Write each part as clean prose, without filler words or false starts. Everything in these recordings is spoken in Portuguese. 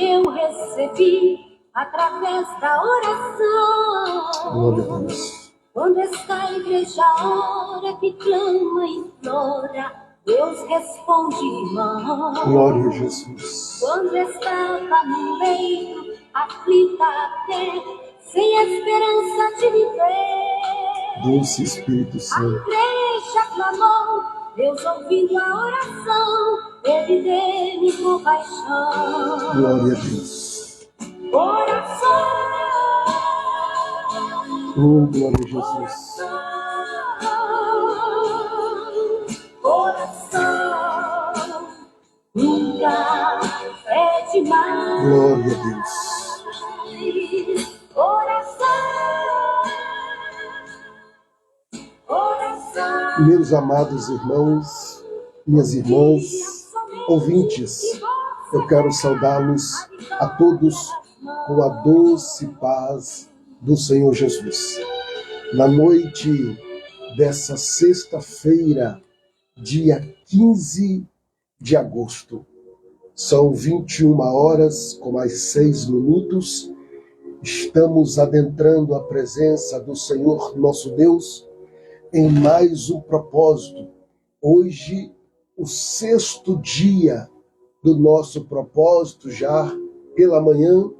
eu recebi através da oração. Glória a Deus. Quando esta igreja ora, que clama e implora, Deus responde, irmão. Glória a Jesus. Quando estava no leito, aflita até, sem esperança de viver, Doce Espírito a Santo. igreja clamou, Deus ouvindo a oração, ele teve compaixão. Glória a Deus. Oração, Oh, glória a Jesus. oração, nunca é demais. Glória a Deus. Oração, Meus amados irmãos, minhas irmãs, ouvintes, eu quero saudá-los a todos com a doce paz do Senhor Jesus. Na noite dessa sexta-feira, dia 15 de agosto, são 21h com mais 6 minutos, estamos adentrando a presença do Senhor nosso Deus em mais um propósito. Hoje, o 6º dia do nosso propósito, já pela manhã,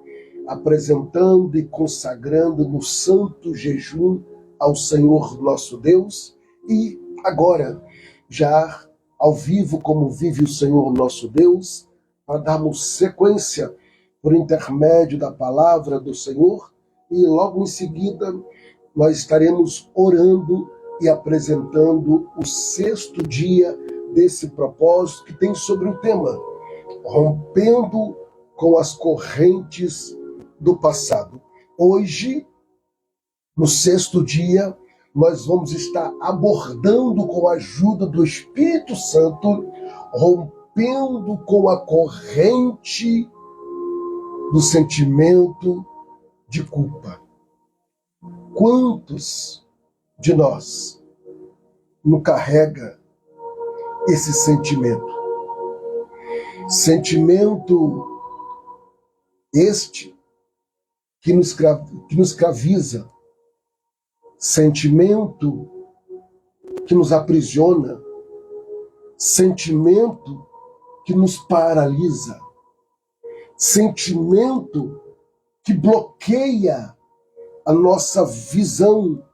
apresentando e consagrando no santo jejum ao Senhor nosso Deus, e agora, já ao vivo, como vive o Senhor nosso Deus, para darmos sequência por intermédio da palavra do Senhor, e logo em seguida nós estaremos orando e apresentando o 6º dia desse propósito, que tem sobre o tema rompendo com as correntes do passado. Hoje, no 6º dia, nós vamos estar abordando, com a ajuda do Espírito Santo, rompendo com a corrente do sentimento de culpa. Quantos de nós não carrega esse sentimento? Sentimento este que nos escraviza, sentimento que nos aprisiona, sentimento que nos paralisa, sentimento que bloqueia a nossa visão,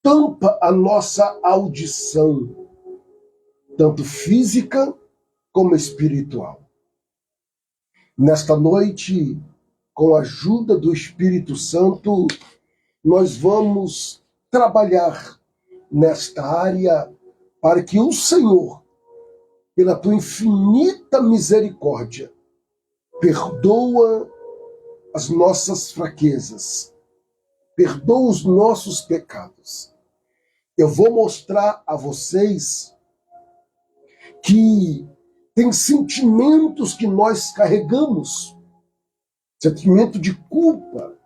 tampa a nossa audição, tanto física como espiritual. Nesta noite, com a ajuda do Espírito Santo, nós vamos trabalhar nesta área para que o Senhor, pela tua infinita misericórdia, perdoa as nossas fraquezas, perdoa os nossos pecados. Eu vou mostrar a vocês que tem sentimentos que nós carregamos, sentimento de culpa,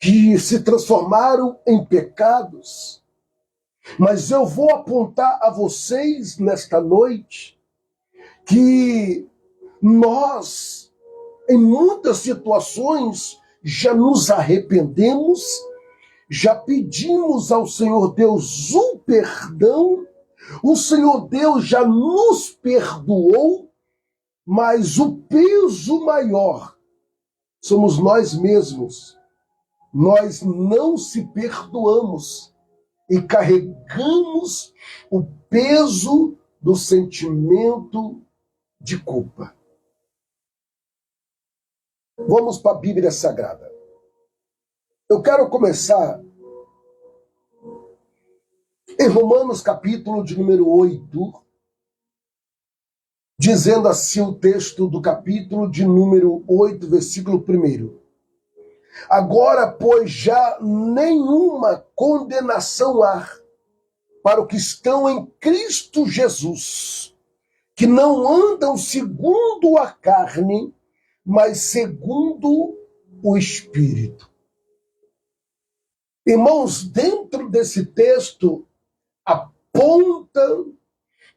que se transformaram em pecados. Mas eu vou apontar a vocês nesta noite que nós, em muitas situações, já nos arrependemos, já pedimos ao Senhor Deus um perdão, o Senhor Deus já nos perdoou, mas o peso maior somos nós mesmos. Nós não se perdoamos e carregamos o peso do sentimento de culpa. Vamos para a Bíblia Sagrada. Eu quero começar em Romanos, capítulo de número 8, dizendo assim o texto do capítulo de número 8, versículo 1. Agora, pois, já nenhuma condenação há para os que estão em Cristo Jesus, que não andam segundo a carne, mas segundo o Espírito. Irmãos, dentro desse texto, aponta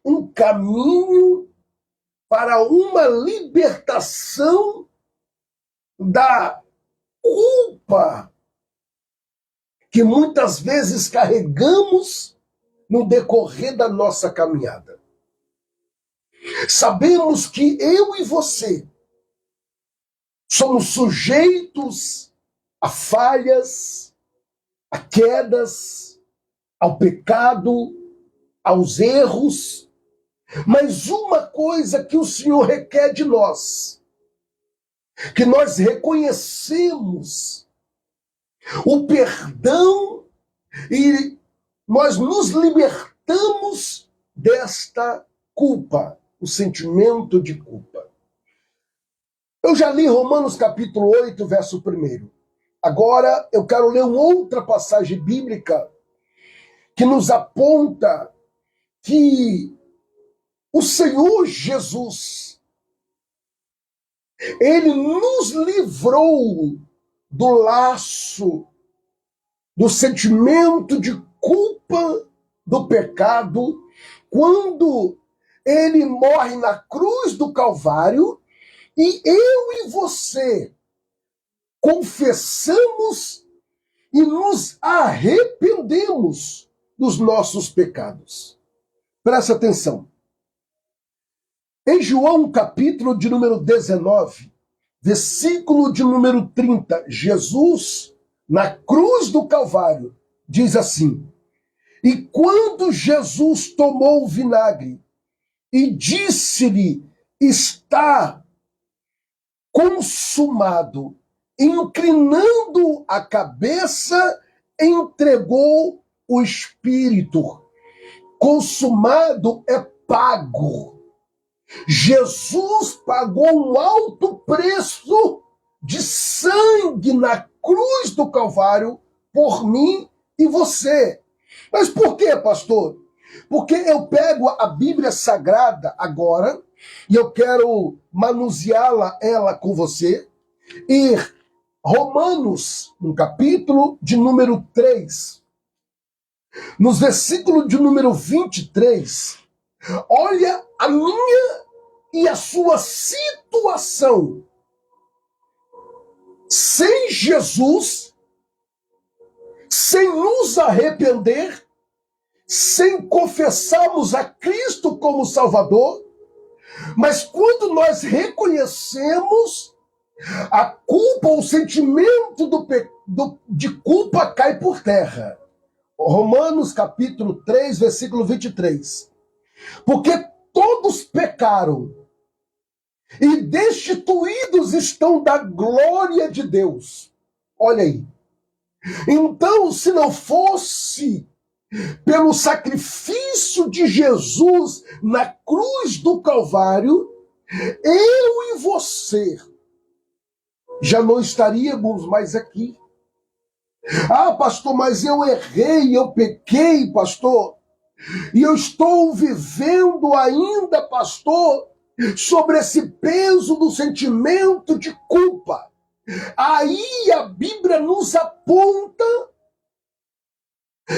um caminho para uma libertação da culpa que muitas vezes carregamos no decorrer da nossa caminhada. Sabemos que eu e você somos sujeitos a falhas, a quedas, ao pecado, aos erros, mas uma coisa que o Senhor requer de nós, que nós reconhecemos o perdão e nós nos libertamos desta culpa, o sentimento de culpa. Eu já li Romanos capítulo 8, verso 1. Agora eu quero ler uma outra passagem bíblica que nos aponta que o Senhor Jesus, ele nos livrou do laço, do sentimento de culpa do pecado, quando ele morre na cruz do Calvário, e eu e você confessamos e nos arrependemos dos nossos pecados. Presta atenção. Em João, capítulo de número 19, versículo de número 30, Jesus, na cruz do Calvário, diz assim: e quando Jesus tomou o vinagre e disse-lhe, está consumado, inclinando a cabeça, entregou o Espírito. Consumado é pago. Jesus pagou um alto preço de sangue na cruz do Calvário por mim e você. Mas por quê, pastor? Porque eu pego a Bíblia Sagrada agora e eu quero manuseá-la ela com você. E Romanos, no capítulo de número 3, nos versículos de número 23, olha a minha e a sua situação. Sem Jesus, sem nos arrepender, sem confessarmos a Cristo como Salvador, mas quando nós reconhecemos a culpa, o sentimento de culpa cai por terra. Romanos capítulo 3, versículo 23. Porque todos pecaram e destituídos estão da glória de Deus. Olha aí. Então, se não fosse pelo sacrifício de Jesus na cruz do Calvário, eu e você já não estaríamos mais aqui. Ah, pastor, mas eu errei, eu pequei, pastor. E eu estou vivendo ainda, pastor, sobre esse peso do sentimento de culpa. Aí a Bíblia nos aponta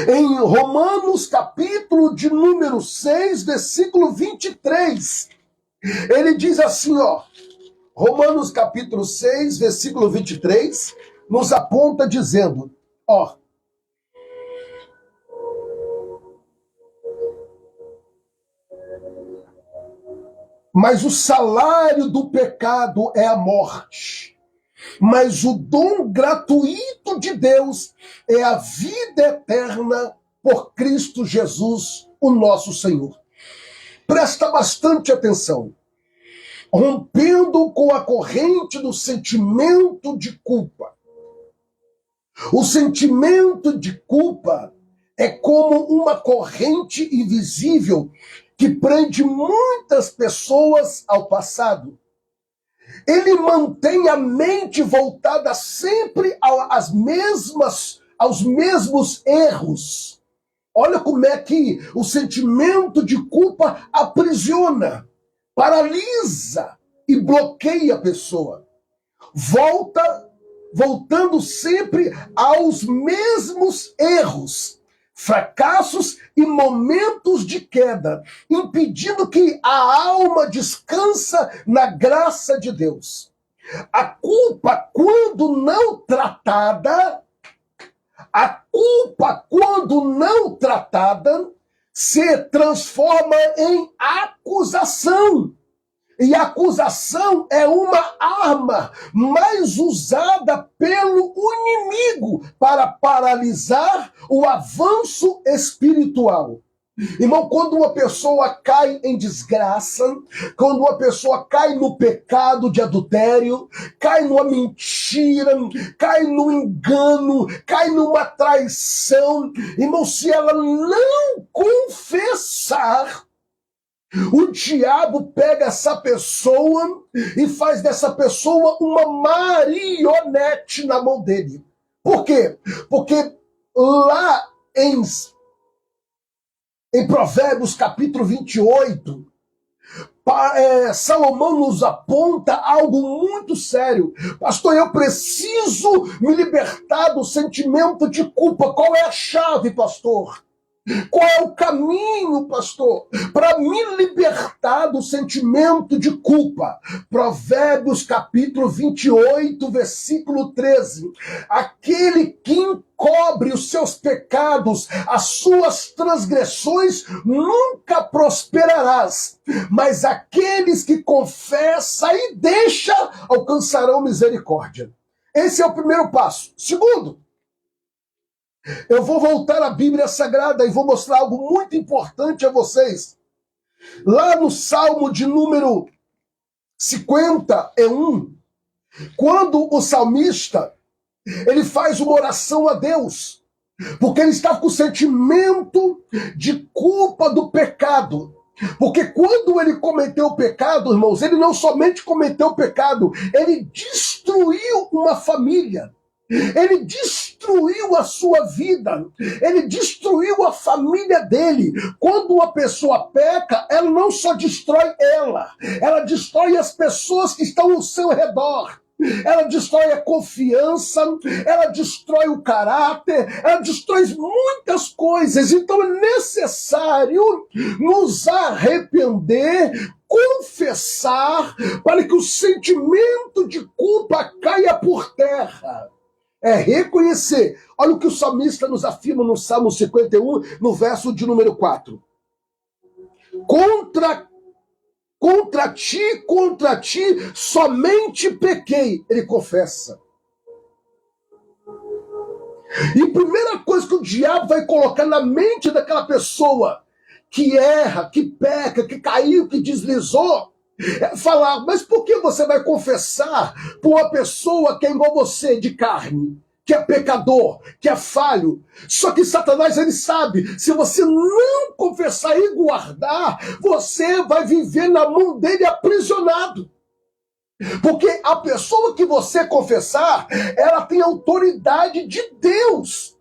em Romanos capítulo de número 6, versículo 23. Ele diz assim, ó, Romanos capítulo 6, versículo 23, nos aponta dizendo, ó, mas o salário do pecado é a morte, mas o dom gratuito de Deus é a vida eterna por Cristo Jesus, o nosso Senhor. Presta bastante atenção. Rompendo com a corrente do sentimento de culpa. O sentimento de culpa é como uma corrente invisível que prende muitas pessoas ao passado. Ele mantém a mente voltada sempre aos mesmos erros. Olha como é que o sentimento de culpa aprisiona, paralisa e bloqueia a pessoa. Voltando sempre aos mesmos erros, fracassos e momentos de queda, impedindo que a alma descansa na graça de Deus. A culpa, quando não tratada, se transforma em acusação. E a acusação é uma arma mais usada pelo inimigo para paralisar o avanço espiritual. Irmão, quando uma pessoa cai em desgraça, quando uma pessoa cai no pecado de adultério, cai numa mentira, cai no engano, cai numa traição, irmão, se ela não confessar, o diabo pega essa pessoa e faz dessa pessoa uma marionete na mão dele. Por quê? Porque lá em Provérbios capítulo 28, Salomão nos aponta algo muito sério. Pastor, eu preciso me libertar do sentimento de culpa. Qual é a chave, pastor? Qual é o caminho, pastor, para me libertar do sentimento de culpa? Provérbios capítulo 28, versículo 13. Aquele que encobre os seus pecados, as suas transgressões, nunca prosperarás. Mas aqueles que confessam e deixam, alcançarão misericórdia. Esse é o primeiro passo. Segundo, eu vou voltar à Bíblia Sagrada e vou mostrar algo muito importante a vocês. Lá no Salmo de número 51, quando o salmista, ele faz uma oração a Deus, porque ele está com o sentimento de culpa do pecado. Porque quando ele cometeu o pecado, irmãos, ele não somente cometeu o pecado, ele destruiu uma família. Ele destruiu a sua vida, ele destruiu a família dele. Quando uma pessoa peca, ela não só destrói ela destrói as pessoas que estão ao seu redor. Ela destrói a confiança, ela destrói o caráter, ela destrói muitas coisas. Então é necessário nos arrepender, confessar, para que o sentimento de culpa caia por terra. É reconhecer. Olha o que o salmista nos afirma no Salmo 51, no verso de número 4. Contra ti, somente pequei. Ele confessa. E a primeira coisa que o diabo vai colocar na mente daquela pessoa que erra, que peca, que caiu, que deslizou, é falar, mas por que você vai confessar por uma pessoa que é igual você, de carne, que é pecador, que é falho? Só que Satanás, ele sabe, se você não confessar e guardar, você vai viver na mão dele aprisionado. Porque a pessoa que você confessar, ela tem autoridade de Deus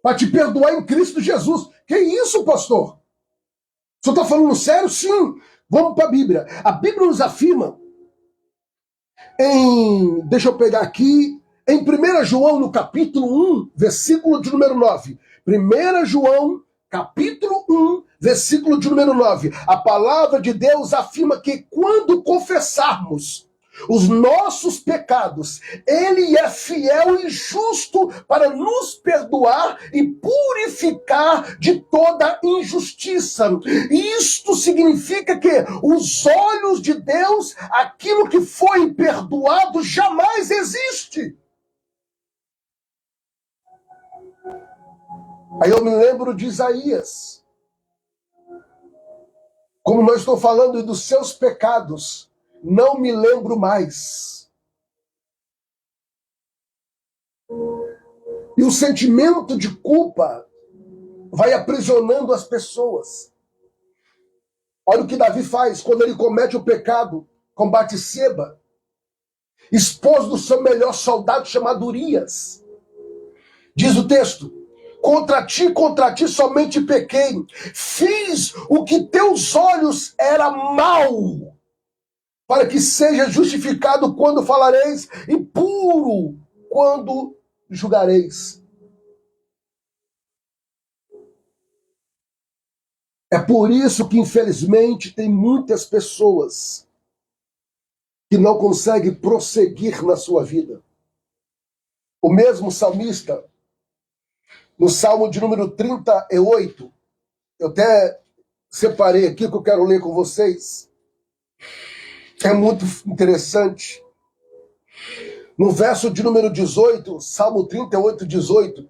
para te perdoar em Cristo Jesus. Que isso, pastor? O senhor está falando sério? Sim. Vamos para a Bíblia. A Bíblia nos afirma deixa eu pegar aqui, em 1 João, no capítulo 1, versículo de número 9. 1 João, capítulo 1, versículo de número 9. A palavra de Deus afirma que quando confessarmos os nossos pecados, ele é fiel e justo para nos perdoar e purificar de toda injustiça. Isto significa que os olhos de Deus, aquilo que foi perdoado jamais existe. Aí eu me lembro de Isaías. Como nós estou falando dos seus pecados, não me lembro mais. E o sentimento de culpa vai aprisionando as pessoas. Olha o que Davi faz quando ele comete o pecado com Batseba, esposo do seu melhor soldado chamado Urias. Diz o texto: contra ti somente pequei, fiz o que teus olhos era mal, para que seja justificado quando falareis e puro quando julgareis. É por isso que, infelizmente, tem muitas pessoas que não conseguem prosseguir na sua vida. O mesmo salmista, no Salmo de número 38, eu até separei aqui que eu quero ler com vocês. É muito interessante. No verso de número 18, Salmo 38, 18,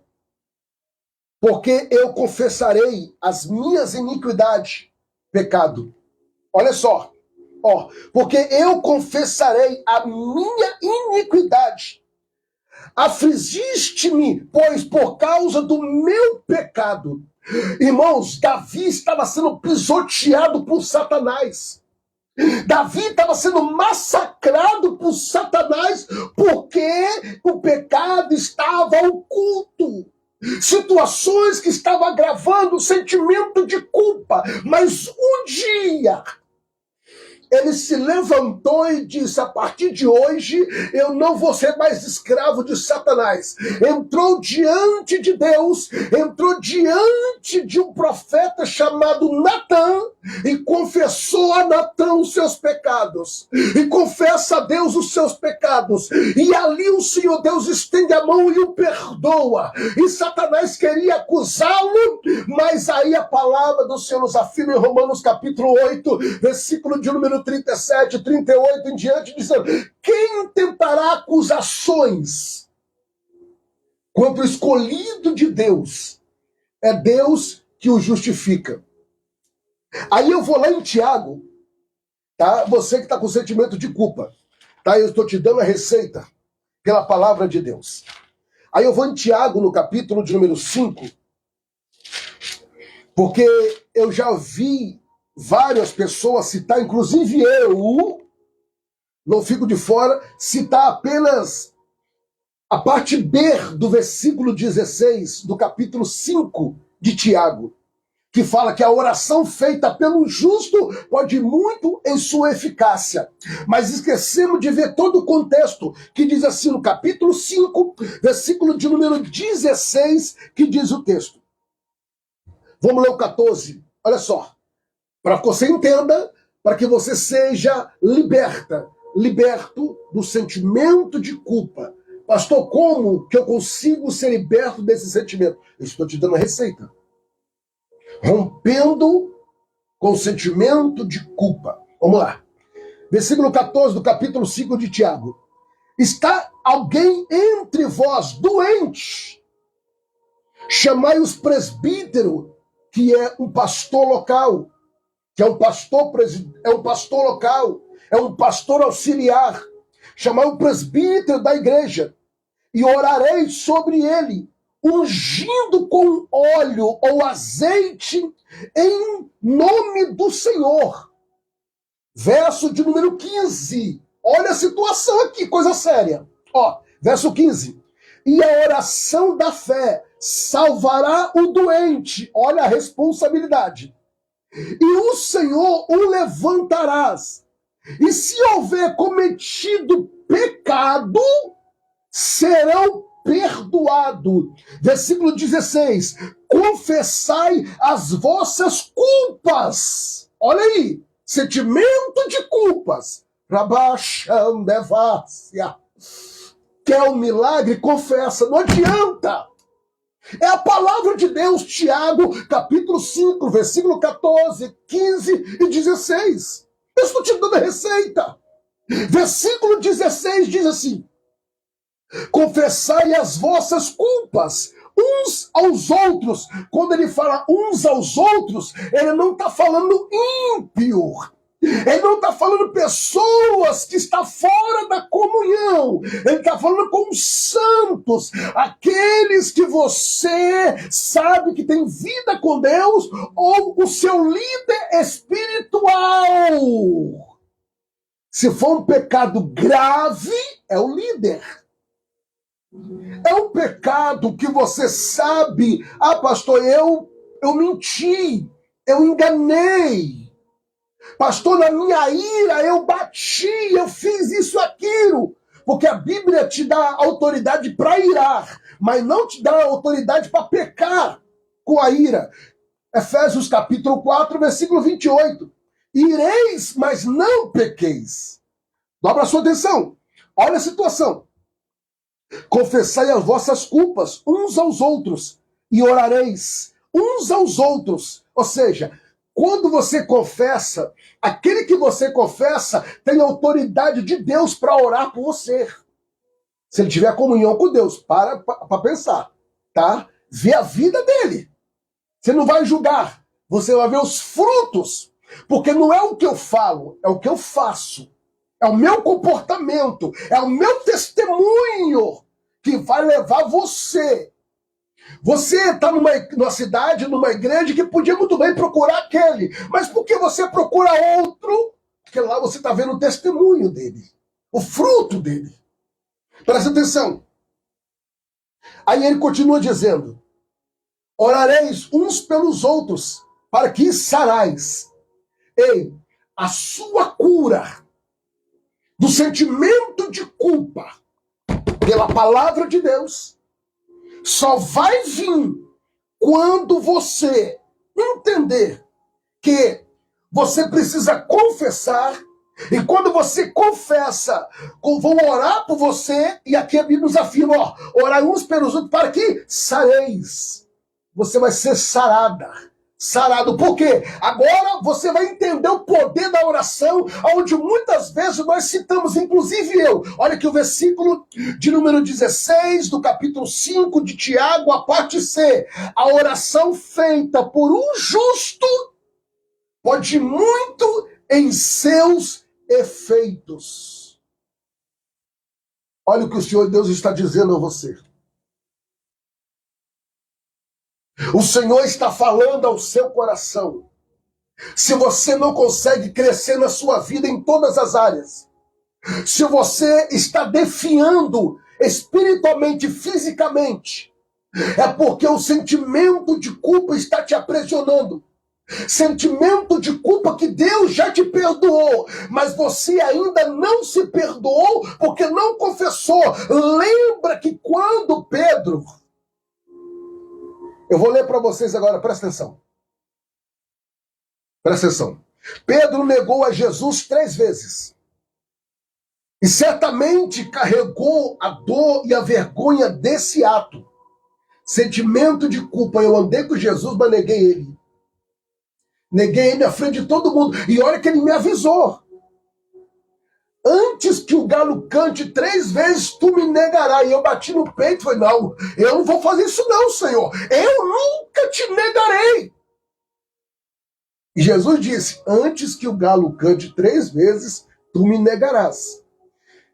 porque eu confessarei as minhas iniquidades, pecado. Olha só, porque eu confessarei a minha iniquidade. Afligiste-me, pois por causa do meu pecado. Irmãos, Davi estava sendo pisoteado por Satanás. Davi estava sendo massacrado por Satanás porque o pecado estava oculto. Situações que estavam agravando o sentimento de culpa. Mas um dia ele se levantou e disse: a partir de hoje eu não vou ser mais escravo de Satanás. Entrou diante de Deus, entrou diante de um profeta chamado Natã e confessou a Natã os seus pecados. E confessa a Deus os seus pecados. E ali o Senhor Deus estende a mão e o perdoa. E Satanás queria acusá-lo, mas aí a palavra do Senhor nos afirma em Romanos capítulo 8, versículo de número 37, 38 em diante, dizendo: quem tentará acusações contra o escolhido de Deus? É Deus que o justifica. Aí eu vou lá em Tiago, tá? Você que está com sentimento de culpa, tá? Eu estou te dando a receita pela palavra de Deus. Aí eu vou em Tiago, no capítulo de número 5, porque eu já vi várias pessoas citar, inclusive eu, não fico de fora, citar apenas a parte B do versículo 16 do capítulo 5 de Tiago, que fala que a oração feita pelo justo pode ir muito em sua eficácia. Mas esquecemos de ver todo o contexto, que diz assim no capítulo 5, versículo de número 16, que diz o texto. Vamos ler o 14, olha só. Para que você entenda, para que você seja liberto do sentimento de culpa. Pastor, como que eu consigo ser liberto desse sentimento? Eu estou te dando a receita. Rompendo com o sentimento de culpa. Vamos lá. Versículo 14 do capítulo 5 de Tiago. Está alguém entre vós doente? Chamai os presbíteros, que é um pastor local, que é um pastor local, é um pastor auxiliar. Chamai o presbítero da igreja e orarei sobre ele, ungindo com óleo ou azeite em nome do Senhor. Verso de número 15. Olha a situação aqui, coisa séria. Verso 15. E a oração da fé salvará o doente. Olha a responsabilidade. E o Senhor o levantarás. E se houver cometido pecado, serão perdoados. Versículo 16. Confessai as vossas culpas. Olha aí. Sentimento de culpas. Rabachandevácia. Quer um milagre? Confessa. Não adianta. É a palavra de Deus, Tiago, capítulo 5, versículo 14, 15 e 16. Eu estou te dando a receita. Versículo 16 diz assim: confessai as vossas culpas uns aos outros. Quando ele fala uns aos outros, ele não está falando ímpio. Ele não está falando pessoas que estão fora da comunhão. Ele está falando com os santos, aqueles que você sabe que tem vida com Deus, ou o seu líder espiritual. Se for um pecado grave, é o líder. É um pecado que você sabe: pastor, eu menti, eu enganei. Pastor, na minha ira eu bati, eu fiz isso, aquilo. Porque a Bíblia te dá autoridade para irar, mas não te dá autoridade para pecar com a ira. Efésios capítulo 4, versículo 28. Ireis, mas não pequeis. Dobra a sua atenção. Olha a situação. Confessai as vossas culpas uns aos outros e orareis uns aos outros. Ou seja, quando você confessa, aquele que você confessa tem autoridade de Deus para orar por você. Se ele tiver comunhão com Deus, para pensar, tá? Vê a vida dele. Você não vai julgar, você vai ver os frutos. Porque não é o que eu falo, é o que eu faço. É o meu comportamento, é o meu testemunho que vai levar você. Você está numa cidade, numa igreja que podia muito bem procurar aquele. Mas por que você procura outro? Porque lá você está vendo o testemunho dele, o fruto dele. Presta atenção. Aí ele continua dizendo: orareis uns pelos outros, para que sarais. Ei, a sua cura do sentimento de culpa pela palavra de Deus só vai vir quando você entender que você precisa confessar. E quando você confessa, vão orar por você, e aqui a Bíblia nos afirma, ó, orar uns pelos outros para que sareis. Você vai ser sarada. Sarado. Por quê? Agora você vai entender o poder da oração, onde muitas vezes nós citamos, inclusive eu. Olha aqui o versículo de número 16, do capítulo 5 de Tiago, a parte C. A oração feita por um justo pode muito em seus efeitos. Olha o que o Senhor Deus está dizendo a você. O Senhor está falando ao seu coração. Se você não consegue crescer na sua vida em todas as áreas, se você está definhando espiritualmente, fisicamente, é porque o sentimento de culpa está te aprisionando. Sentimento de culpa que Deus já te perdoou, mas você ainda não se perdoou porque não confessou. Lembra que quando Pedro... Eu vou ler para vocês agora, presta atenção. Presta atenção. Pedro negou a Jesus 3 vezes. E certamente carregou a dor e a vergonha desse ato. Sentimento de culpa. Eu andei com Jesus, mas neguei ele. Neguei ele à frente de todo mundo. E olha que ele me avisou. Antes que o galo cante 3 vezes, tu me negarás. E eu bati no peito e falei, não, eu não vou fazer isso não, Senhor. Eu nunca te negarei. E Jesus disse, antes que o galo cante 3 vezes, tu me negarás.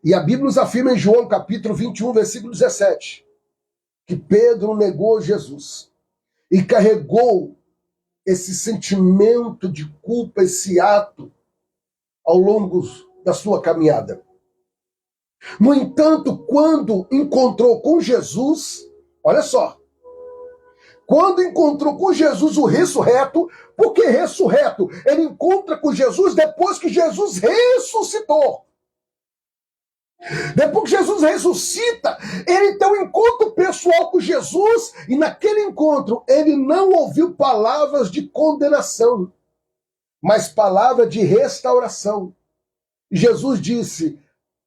E a Bíblia nos afirma em João capítulo 21, versículo 17, que Pedro negou Jesus e carregou esse sentimento de culpa, esse ato, ao longo da sua caminhada. No entanto, quando encontrou com Jesus, olha só, quando encontrou com Jesus o ressurreto, por que ressurreto? Ele encontra com Jesus depois que Jesus ressuscitou. Depois que Jesus ressuscita, ele tem um encontro pessoal com Jesus, e naquele encontro ele não ouviu palavras de condenação, mas palavra de restauração. Jesus disse,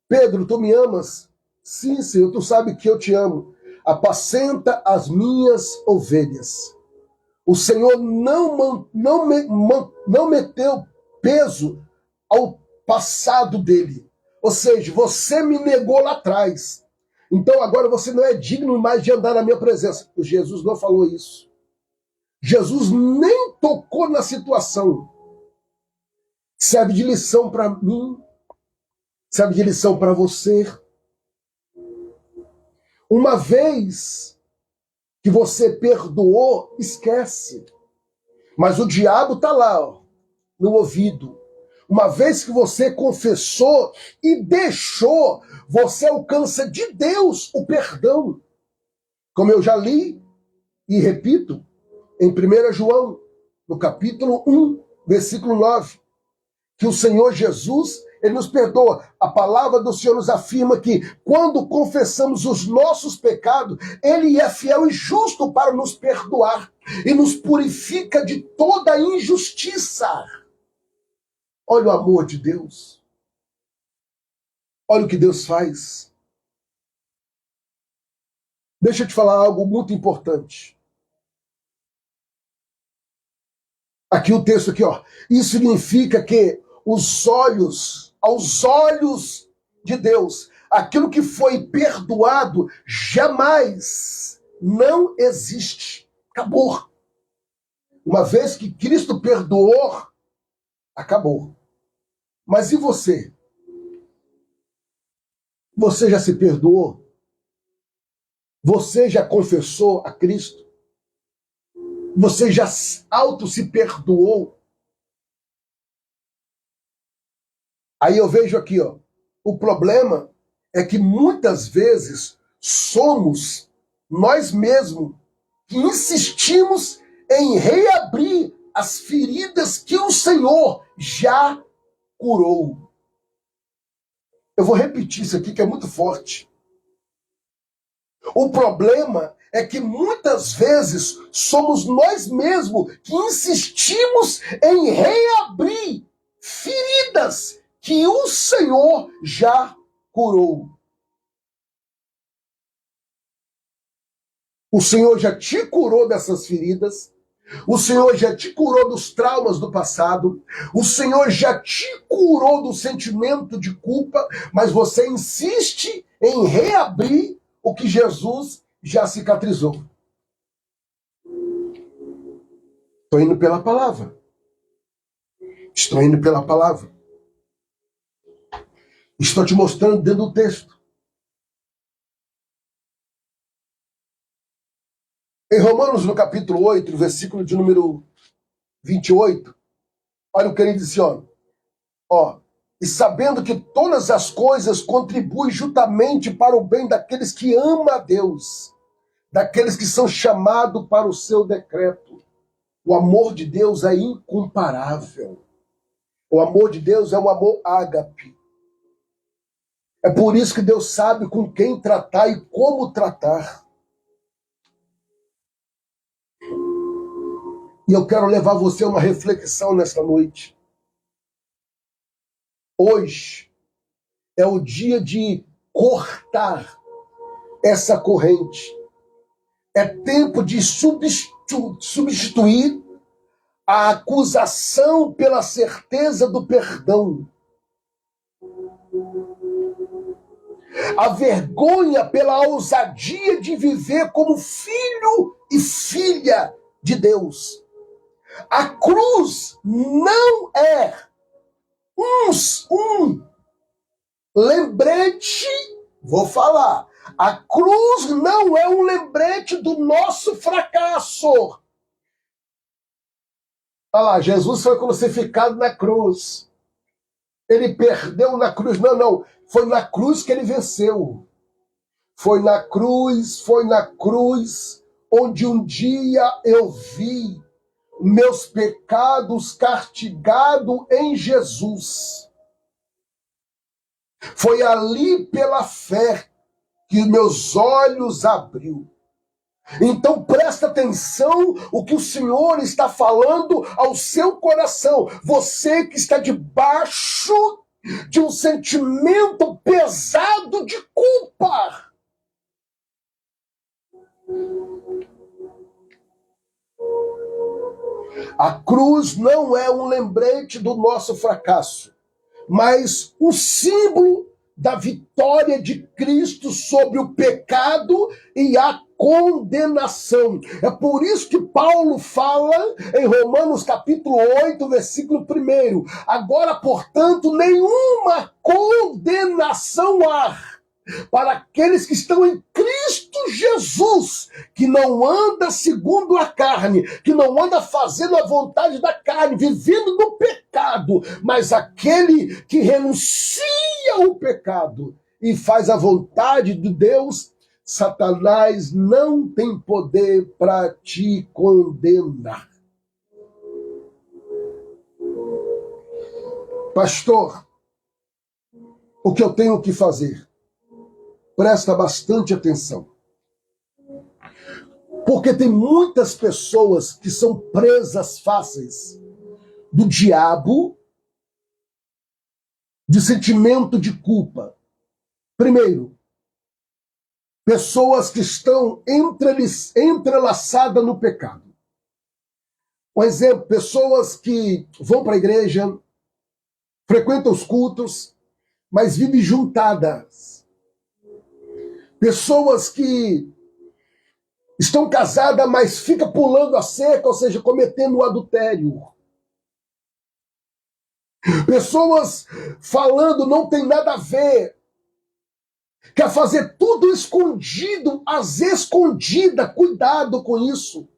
Pedro, tu me amas? Sim, Senhor, tu sabe que eu te amo. Apacenta as minhas ovelhas. O Senhor não meteu peso ao passado dele. Ou seja, você me negou lá atrás. Então agora você não é digno mais de andar na minha presença. Jesus não falou isso. Jesus nem tocou na situação. Serve de lição para mim. Serve de lição para você. Uma vez que você perdoou, esquece. Mas o diabo está lá, ó, no ouvido. Uma vez que você confessou e deixou, você alcança de Deus o perdão. Como eu já li e repito, em 1 João, no capítulo 1, versículo 9, que o Senhor Jesus, Ele nos perdoa. A palavra do Senhor nos afirma que quando confessamos os nossos pecados, Ele é fiel e justo para nos perdoar e nos purifica de toda injustiça. Olha o amor de Deus. Olha o que Deus faz. Deixa eu te falar algo muito importante. Aqui o texto aqui, ó. Isso significa que aos olhos de Deus, aquilo que foi perdoado jamais não existe. Acabou. Uma vez que Cristo perdoou, acabou. Mas e você? Você já se perdoou? Você já confessou a Cristo? Você já se perdoou? Aí eu vejo aqui, ó, o problema é que muitas vezes somos nós mesmos que insistimos em reabrir as feridas que o Senhor já curou. Eu vou repetir isso aqui que é muito forte. O problema é que muitas vezes somos nós mesmos que insistimos em reabrir feridas que o Senhor já curou. O Senhor já te curou dessas feridas. O Senhor já te curou dos traumas do passado. O Senhor já te curou do sentimento de culpa, mas você insiste em reabrir o que Jesus já cicatrizou. Estou indo pela palavra. Estou indo pela palavra. Estou te mostrando dentro do texto. Em Romanos, no capítulo 8, versículo de número 28, olha o que ele disse, ó. E sabendo que todas as coisas contribuem juntamente para o bem daqueles que amam a Deus, daqueles que são chamados para o seu decreto. O amor de Deus é incomparável. O amor de Deus é um amor ágape. É por isso que Deus sabe com quem tratar e como tratar. E eu quero levar você a uma reflexão nesta noite. Hoje é o dia de cortar essa corrente. É tempo de substituir a acusação pela certeza do perdão. A vergonha pela ousadia de viver como filho e filha de Deus. A cruz não é um lembrete, vou falar, a cruz não é um lembrete do nosso fracasso. Olha lá, Jesus foi crucificado na cruz. Ele perdeu na cruz. Não. Foi na cruz que ele venceu. Foi na cruz onde um dia eu vi meus pecados castigados em Jesus. Foi ali pela fé que meus olhos abriu. Então presta atenção o que o Senhor está falando ao seu coração. Você que está debaixo de um sentimento pesado de culpa. A cruz não é um lembrete do nosso fracasso, mas o símbolo da vitória de Cristo sobre o pecado e a condenação. É por isso que Paulo fala em Romanos capítulo 8, versículo 1. Agora, portanto, nenhuma condenação há para aqueles que estão em Cristo Jesus, que não anda segundo a carne, que não anda fazendo a vontade da carne, vivendo no pecado, mas aquele que renuncia ao pecado e faz a vontade de Deus. Satanás não tem poder para te condenar. Pastor, o que eu tenho que fazer? Presta bastante atenção. Porque tem muitas pessoas que são presas fáceis do diabo, de sentimento de culpa. Primeiro, pessoas que estão entrelaçadas no pecado. Um exemplo, pessoas que vão para a igreja, frequentam os cultos, mas vivem juntadas. Pessoas que estão casadas, mas ficam pulando a cerca, ou seja, cometendo o adultério. Pessoas falando não tem nada a ver. Quer fazer tudo escondido, às escondidas. Cuidado com isso.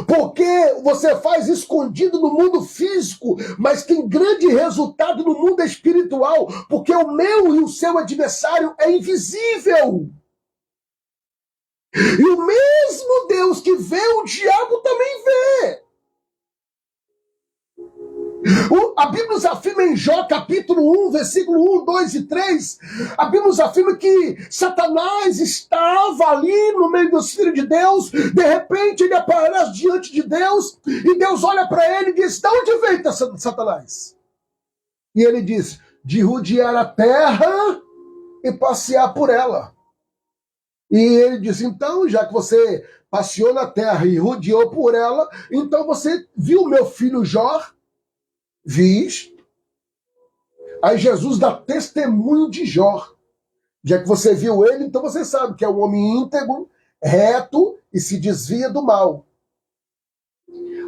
Porque você faz escondido no mundo físico, mas tem grande resultado no mundo espiritual, porque o meu e o seu adversário é invisível. E o mesmo Deus que vê, o diabo também vê. A Bíblia nos afirma em Jó, capítulo 1, versículo 1, 2 e 3, a Bíblia nos afirma que Satanás estava ali no meio dos filhos de Deus, de repente ele aparece diante de Deus, e Deus olha para ele e diz, de onde veio Satanás? E ele diz, de rodear a terra e passear por ela. E ele diz, então, já que você passeou na terra e rodeou por ela, então você viu meu filho Jó? Vis. Aí Jesus dá testemunho de Jó. Já que você viu ele, então você sabe que é um homem íntegro, reto e se desvia do mal.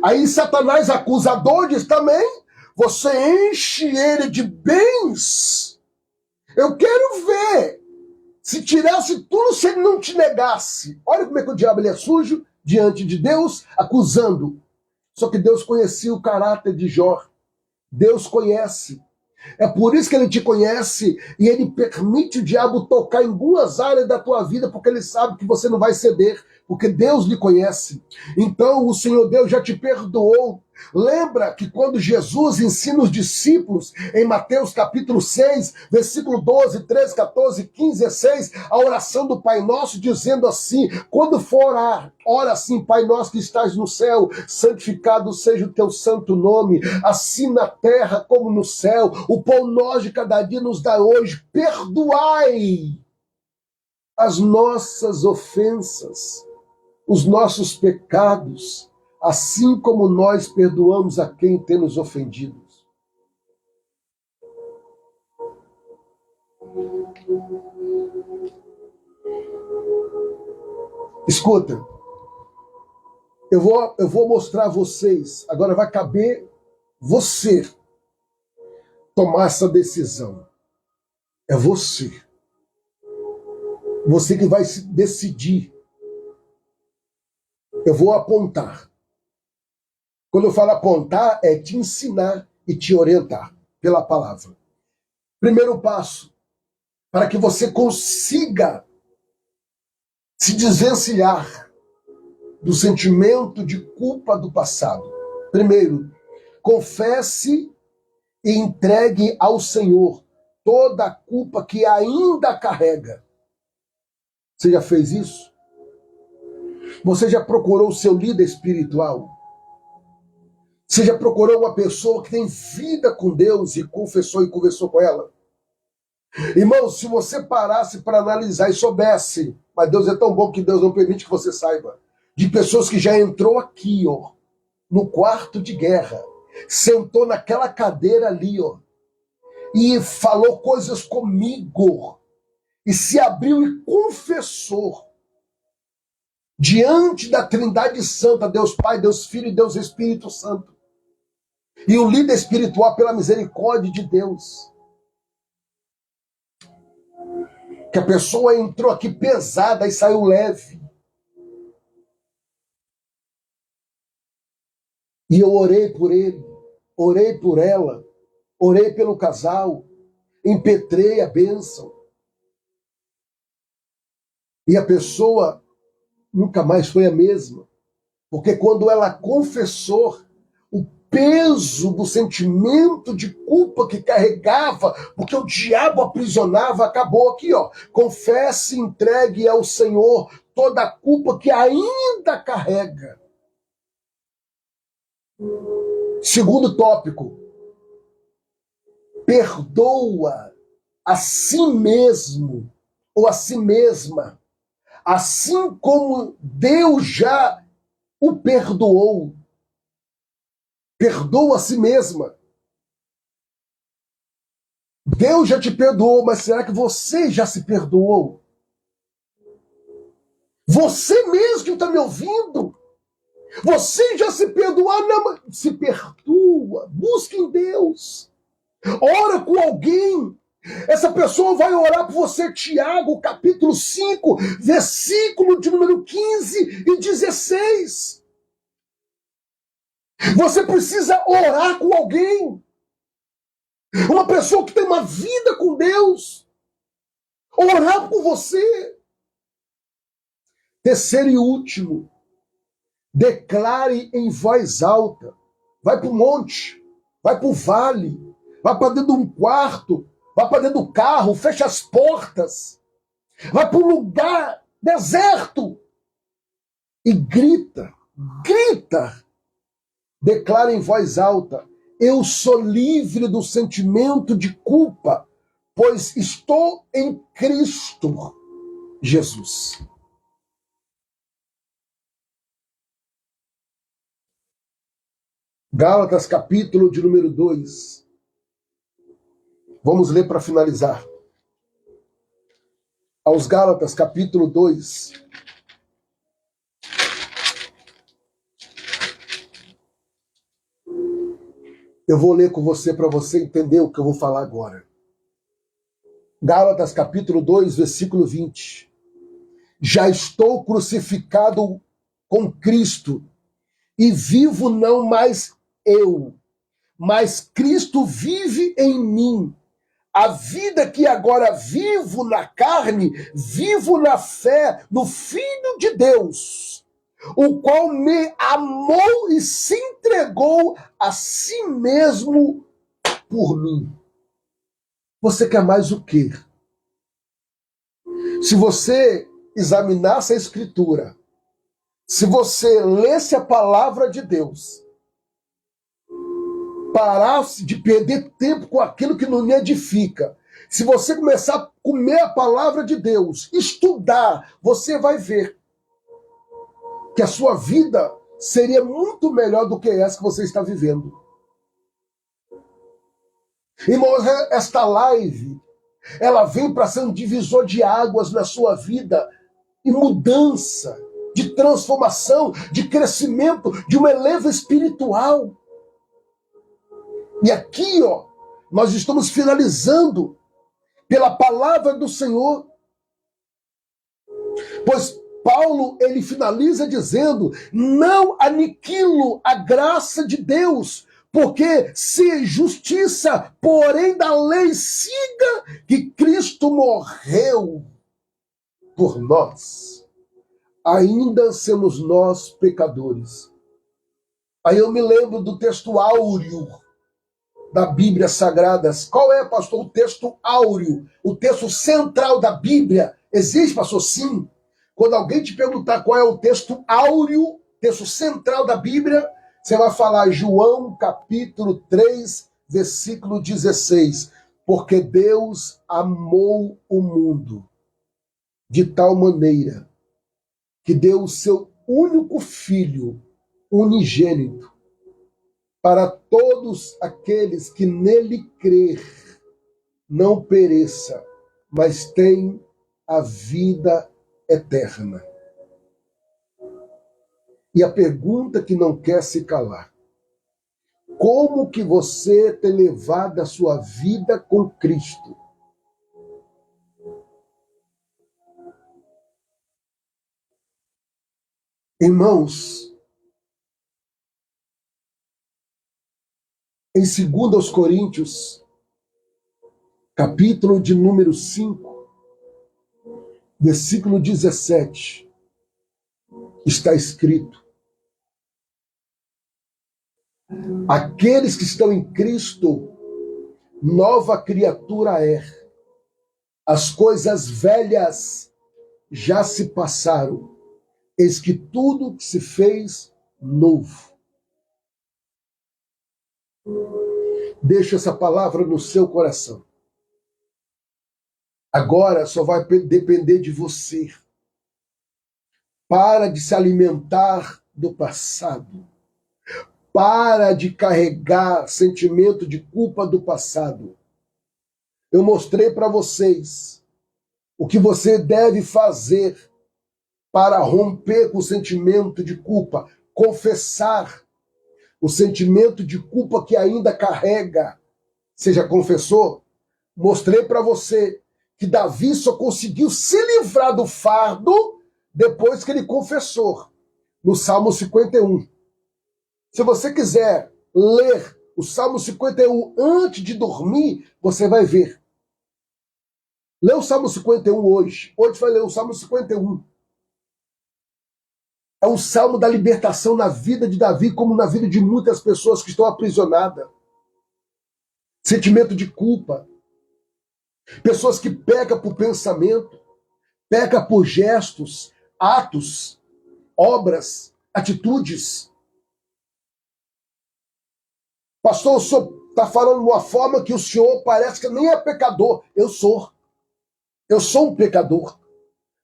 Aí Satanás acusador diz também, você enche ele de bens. Eu quero ver se tirasse tudo, se ele não te negasse. Olha como é que o diabo ele é sujo diante de Deus, acusando. Só que Deus conhecia o caráter de Jó. Deus conhece. É por isso que ele te conhece e ele permite o diabo tocar em algumas áreas da tua vida, porque ele sabe que você não vai ceder, porque Deus lhe conhece. Então o Senhor Deus já te perdoou. Lembra que quando Jesus ensina os discípulos em Mateus capítulo 6, versículo 12, 13, 14, 15 e 6, a oração do Pai Nosso, dizendo assim, quando for orar, ora assim, Pai Nosso que estás no céu, santificado seja o teu santo nome, assim na terra como no céu, o pão nosso de cada dia nos dá hoje, perdoai as nossas ofensas, os nossos pecados, assim como nós perdoamos a quem tem nos ofendido. Escuta, eu vou mostrar a vocês, agora vai caber você tomar essa decisão. É você. Você que vai se decidir. Eu vou apontar. Quando eu falo apontar, é te ensinar e te orientar pela palavra. Primeiro passo, para que você consiga se desvencilhar do sentimento de culpa do passado. Primeiro, confesse e entregue ao Senhor toda a culpa que ainda carrega. Você já fez isso? Você já procurou o seu líder espiritual? Você já procurou uma pessoa que tem vida com Deus e conversou com ela? Irmão, se você parasse para analisar e soubesse, mas Deus é tão bom que Deus não permite que você saiba, de pessoas que já entrou aqui, ó, no quarto de guerra, sentou naquela cadeira ali, ó, e falou coisas comigo, e se abriu e confessou, diante da Trindade Santa, Deus Pai, Deus Filho e Deus Espírito Santo. E o líder espiritual, pela misericórdia de Deus, que a pessoa entrou aqui pesada e saiu leve. E eu orei por ele, orei por ela, orei pelo casal, impetrei a bênção. E a pessoa nunca mais foi a mesma. Porque quando ela confessou, o peso do sentimento de culpa que carregava, porque o diabo aprisionava, acabou aqui, ó. Confesse e entregue ao Senhor toda a culpa que ainda carrega. Segundo tópico, perdoa a si mesmo ou a si mesma, assim como Deus já o perdoou. Perdoa a si mesma. Deus já te perdoou, mas será que você já se perdoou? Você mesmo que está me ouvindo, você já se perdoou? Não, se perdoa, busque em Deus. Ora com alguém. Essa pessoa vai orar por você, Tiago, capítulo 5, versículo de número 15 e 16. Você precisa orar com alguém. Uma pessoa que tem uma vida com Deus. Orar por você. Terceiro e último, declare em voz alta. Vai para o monte, vai para o vale, vai para dentro de um quarto, vai para dentro do carro, fecha as portas, vai para um lugar deserto e grita, grita. Declara em voz alta: eu sou livre do sentimento de culpa, pois estou em Cristo Jesus. Gálatas, capítulo de número 2. Vamos ler para finalizar. Aos Gálatas, capítulo 2. Eu vou ler com você para você entender o que eu vou falar agora. Gálatas, capítulo 2, versículo 20. Já estou crucificado com Cristo, e vivo não mais eu, mas Cristo vive em mim. A vida que agora vivo na carne, vivo na fé no Filho de Deus, o qual me amou e se entregou a si mesmo por mim. Você quer mais o quê? Se você examinasse a Escritura, se você lesse a palavra de Deus, parasse de perder tempo com aquilo que não lhe edifica, se você começar a comer a palavra de Deus, estudar, você vai ver que a sua vida seria muito melhor do que essa que você está vivendo. Irmãos, esta live, ela vem para ser um divisor de águas na sua vida e mudança, de transformação, de crescimento, de um elevo espiritual. E aqui, ó, nós estamos finalizando pela palavra do Senhor. Pois Paulo, ele finaliza dizendo: não aniquilo a graça de Deus, porque se justiça, porém da lei, siga que Cristo morreu por nós, ainda somos nós pecadores. Aí eu me lembro do texto áureo da Bíblia Sagrada. Qual é, pastor, o texto áureo? O texto central da Bíblia? Existe, pastor? Sim. Quando alguém te perguntar qual é o texto áureo, texto central da Bíblia, você vai falar João capítulo 3, versículo 16. Porque Deus amou o mundo de tal maneira que deu o seu único Filho unigênito para todos aqueles que nele crer, não pereça, mas tem a vida eterna. E a pergunta que não quer se calar: como que você tem levado a sua vida com Cristo? Irmãos, em 2 Coríntios, capítulo de número 5, versículo 17, está escrito: Aqueles que estão em Cristo, nova criatura é. As coisas velhas já se passaram. Eis que tudo se fez novo. Deixa essa palavra no seu coração. Agora só vai depender de você. Para de se alimentar do passado. Para de carregar sentimento de culpa do passado. Eu mostrei para vocês o que você deve fazer para romper com o sentimento de culpa. Confessar o sentimento de culpa que ainda carrega. Você já confessou? Mostrei para você que Davi só conseguiu se livrar do fardo depois que ele confessou, no Salmo 51. Se você quiser ler o Salmo 51 antes de dormir, você vai ver. Lê o Salmo 51 hoje. Hoje vai ler o Salmo 51. É um salmo da libertação na vida de Davi, como na vida de muitas pessoas que estão aprisionadas. Sentimento de culpa. Pessoas que pecam por pensamento, pecam por gestos, atos, obras, atitudes. Pastor, o senhor está falando de uma forma que o senhor parece que nem é pecador. Eu sou. Eu sou um pecador.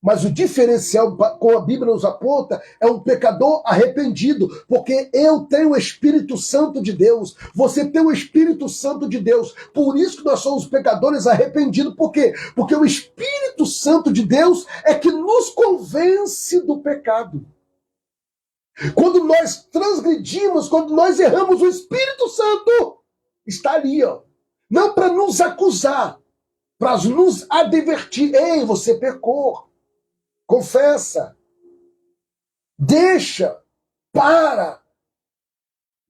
Mas o diferencial, como a Bíblia nos aponta, é um pecador arrependido, porque eu tenho o Espírito Santo de Deus, você tem o Espírito Santo de Deus. Por isso que nós somos pecadores arrependidos. Por quê? Porque o Espírito Santo de Deus é que nos convence do pecado. Quando nós transgredimos, quando nós erramos, o Espírito Santo está ali, ó. Não para nos acusar, para nos advertir. Ei, você pecou. Confessa. Deixa. Para.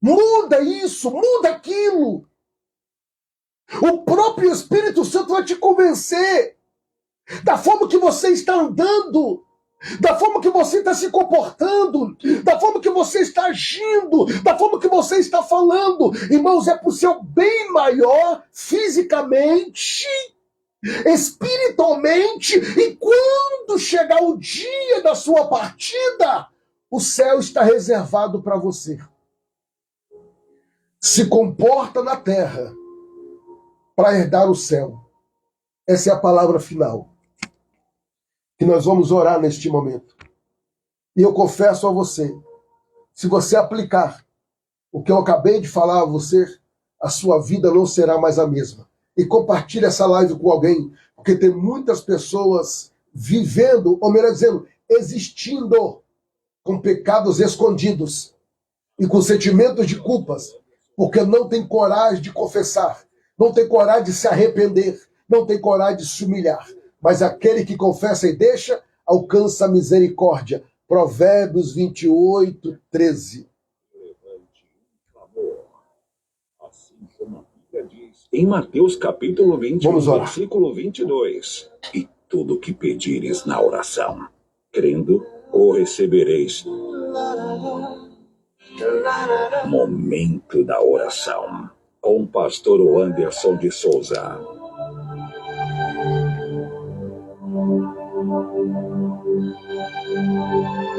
Muda isso, muda aquilo. O próprio Espírito Santo vai te convencer da forma que você está andando, da forma que você está se comportando, da forma que você está agindo, da forma que você está falando. Irmãos, é para o seu bem maior, fisicamente, espiritualmente, e quando chegar o dia da sua partida, o céu está reservado para você. Se comporta na terra para herdar o céu. Essa é a palavra final que nós vamos orar neste momento. E eu confesso a você, se você aplicar o que eu acabei de falar a você, a sua vida não será mais a mesma. E compartilhe essa live com alguém, porque tem muitas pessoas vivendo, ou melhor dizendo, existindo com pecados escondidos e com sentimentos de culpas, porque não tem coragem de confessar, não tem coragem de se arrepender, não tem coragem de se humilhar. Mas aquele que confessa e deixa, alcança a misericórdia. Provérbios 28, 13. Em Mateus capítulo 21, versículo 22. E tudo que pedires na oração, crendo, o recebereis. Momento da oração, com o pastor Anderson de Souza.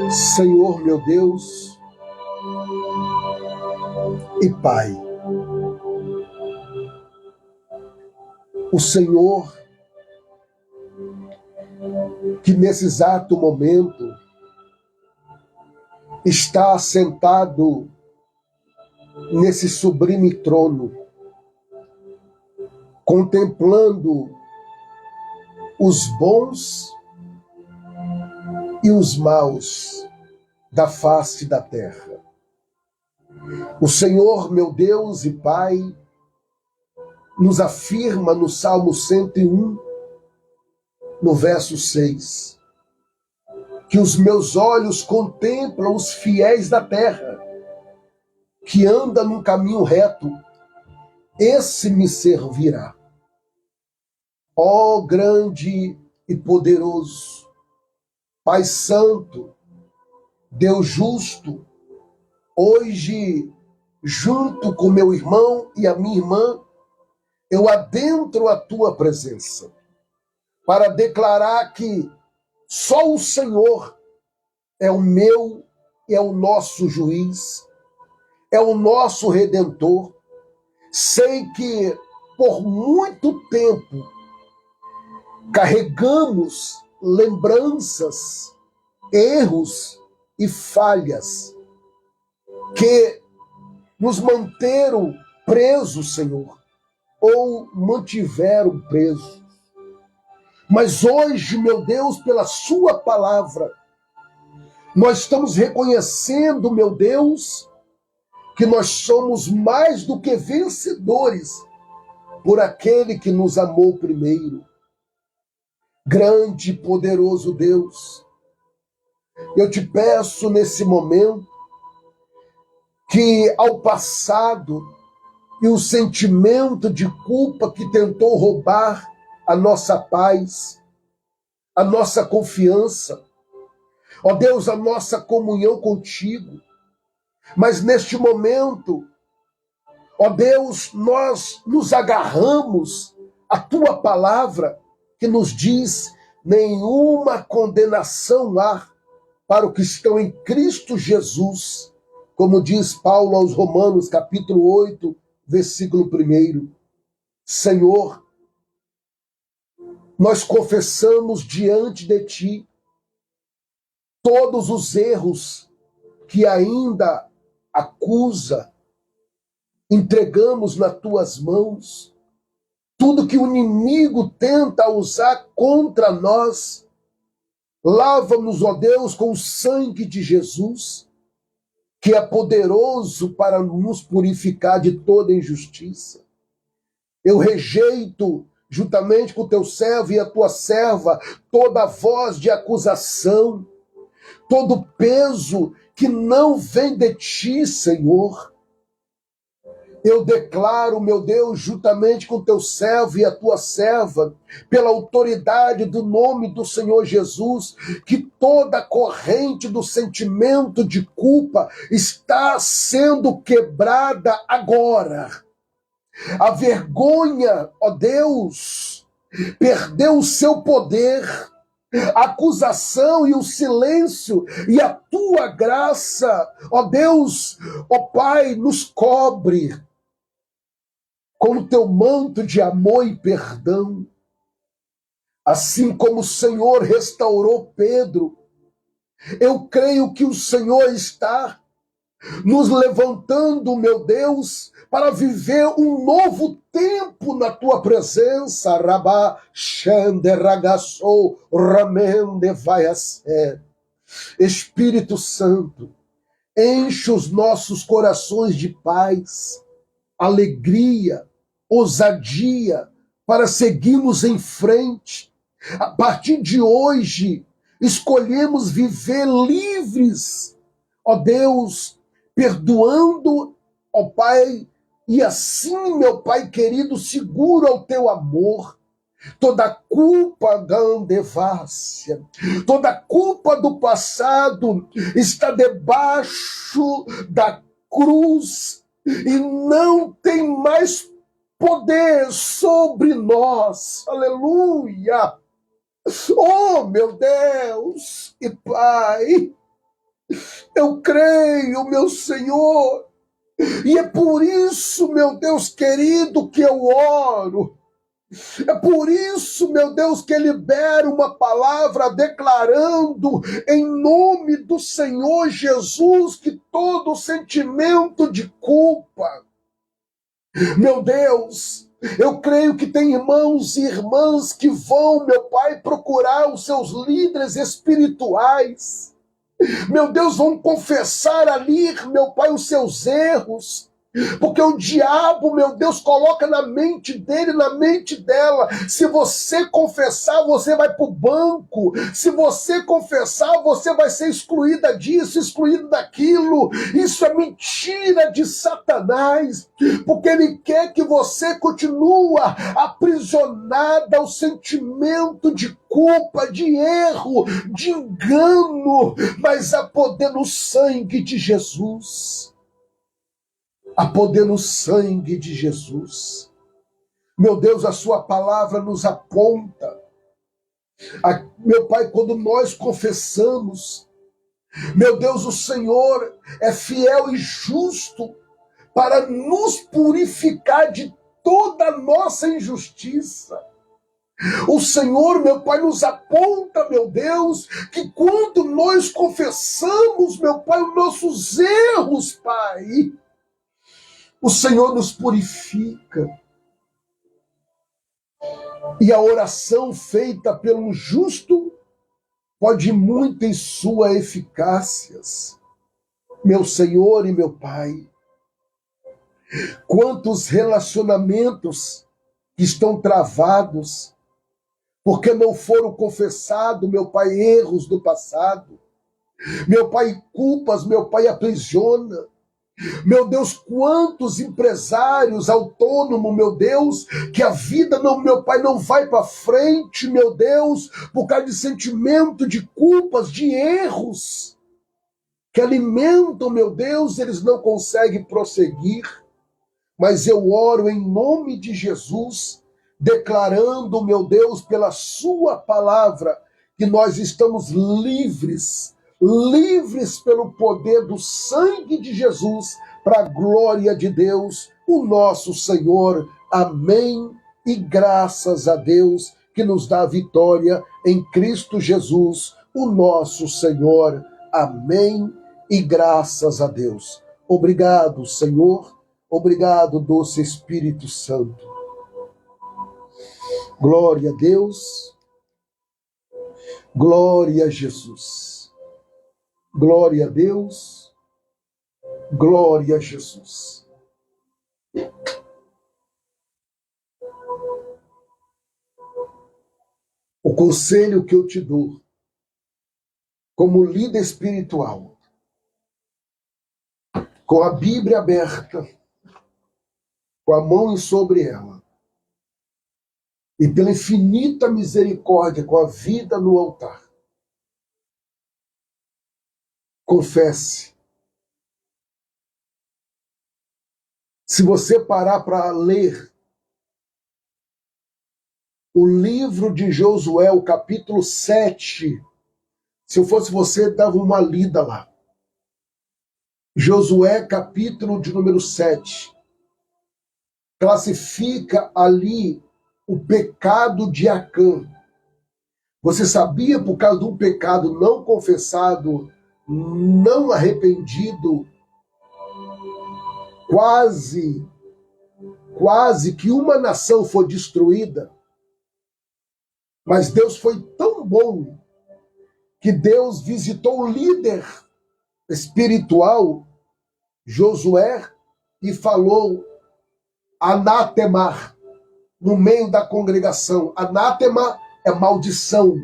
Senhor, meu Deus e Pai, o Senhor que nesse exato momento está sentado nesse sublime trono, contemplando os bons e os maus da face da terra. O Senhor, meu Deus e Pai, nos afirma no Salmo 101, no verso 6, que os meus olhos contemplam os fiéis da terra, que anda num caminho reto, esse me servirá. Ó grande e poderoso, Pai Santo, Deus justo, hoje junto com meu irmão e a minha irmã, eu adentro a tua presença para declarar que só o Senhor é o meu e é o nosso juiz, é o nosso redentor. Sei que por muito tempo carregamos lembranças, erros e falhas que nos manteram presos, Senhor, ou mantiveram presos. Mas hoje, meu Deus, pela sua palavra, nós estamos reconhecendo, meu Deus, que nós somos mais do que vencedores por aquele que nos amou primeiro. Grande e poderoso Deus, eu te peço nesse momento que ao passado e o sentimento de culpa que tentou roubar a nossa paz, a nossa confiança, ó Deus, a nossa comunhão contigo, mas neste momento, ó Deus, nós nos agarramos à tua palavra que nos diz: nenhuma condenação há para os que estão em Cristo Jesus, como diz Paulo aos Romanos, capítulo 8, versículo 1. Senhor, nós confessamos diante de ti todos os erros que ainda acusa, entregamos nas tuas mãos, tudo que o inimigo tenta usar contra nós. Lava-nos, ó Deus, com o sangue de Jesus, que é poderoso para nos purificar de toda injustiça. Eu rejeito, juntamente com o teu servo e a tua serva, toda voz de acusação, todo peso que não vem de ti, Senhor. Eu declaro, meu Deus, juntamente com o teu servo e a tua serva, pela autoridade do nome do Senhor Jesus, que toda corrente do sentimento de culpa está sendo quebrada agora. A vergonha, ó Deus, perdeu o seu poder. A acusação e o silêncio e a tua graça, ó Deus, ó Pai, nos cobre com o teu manto de amor e perdão. Assim como o Senhor restaurou Pedro, eu creio que o Senhor está nos levantando, meu Deus, para viver um novo tempo na tua presença. Rabá, Xande, Ragaçou, Ramende, vai a ser. Espírito Santo, enche os nossos corações de paz, alegria, ousadia, para seguirmos em frente. A partir de hoje, escolhemos viver livres, ó Deus, perdoando, ó Pai, e assim, meu Pai querido, segura o teu amor. Toda culpa da andevácia, toda culpa do passado está debaixo da cruz e não tem mais poder sobre nós. Aleluia! Oh, meu Deus e Pai, eu creio, meu Senhor, e é por isso, meu Deus querido, que eu oro. É por isso, meu Deus, que libera uma palavra declarando em nome do Senhor Jesus que todo sentimento de culpa, meu Deus, eu creio que tem irmãos e irmãs que vão, meu Pai, procurar os seus líderes espirituais. Meu Deus, vão confessar ali, meu Pai, os seus erros. Porque o diabo, meu Deus, coloca na mente dele, na mente dela. Se você confessar, você vai para o banco. Se você confessar, você vai ser excluída disso, excluído daquilo. Isso é mentira de Satanás. Porque ele quer que você continue aprisionada ao sentimento de culpa, de erro, de engano. Mas há poder no sangue de Jesus. Há poder no sangue de Jesus. Meu Deus, a sua palavra nos aponta. Meu Pai, quando nós confessamos, meu Deus, o Senhor é fiel e justo para nos purificar de toda a nossa injustiça. O Senhor, meu Pai, nos aponta, meu Deus, que quando nós confessamos, meu Pai, os nossos erros, Pai, o Senhor nos purifica. E a oração feita pelo justo pode muito em sua eficácia. Meu Senhor e meu Pai, quantos relacionamentos estão travados porque não foram confessados, meu Pai, erros do passado. Meu Pai, culpas, meu Pai, aprisiona. Meu Deus, quantos empresários autônomos, meu Deus, que a vida, não, meu Pai, não vai para frente, meu Deus, por causa de sentimento de culpas, de erros, que alimentam, meu Deus, eles não conseguem prosseguir. Mas eu oro em nome de Jesus, declarando, meu Deus, pela sua palavra, que nós estamos livres pelo poder do sangue de Jesus, para a glória de Deus, o nosso Senhor. Amém. E graças a Deus que nos dá a vitória em Cristo Jesus, o nosso Senhor. Amém. E graças a Deus. Obrigado, Senhor. Obrigado, doce Espírito Santo. Glória a Deus. Glória a Jesus. Glória a Deus, glória a Jesus. O conselho que eu te dou, como líder espiritual, com a Bíblia aberta, com a mão sobre ela, e pela infinita misericórdia, com a vida no altar, confesse. Se você parar para ler o livro de Josué, o capítulo 7, se eu fosse você, dava uma lida lá. Josué, capítulo de número 7, classifica ali o pecado de Acã. Você sabia, por causa de um pecado não confessado, não arrependido, quase que uma nação foi destruída, mas Deus foi tão bom que Deus visitou o líder espiritual, Josué, e falou anátema no meio da congregação. Anátema é maldição.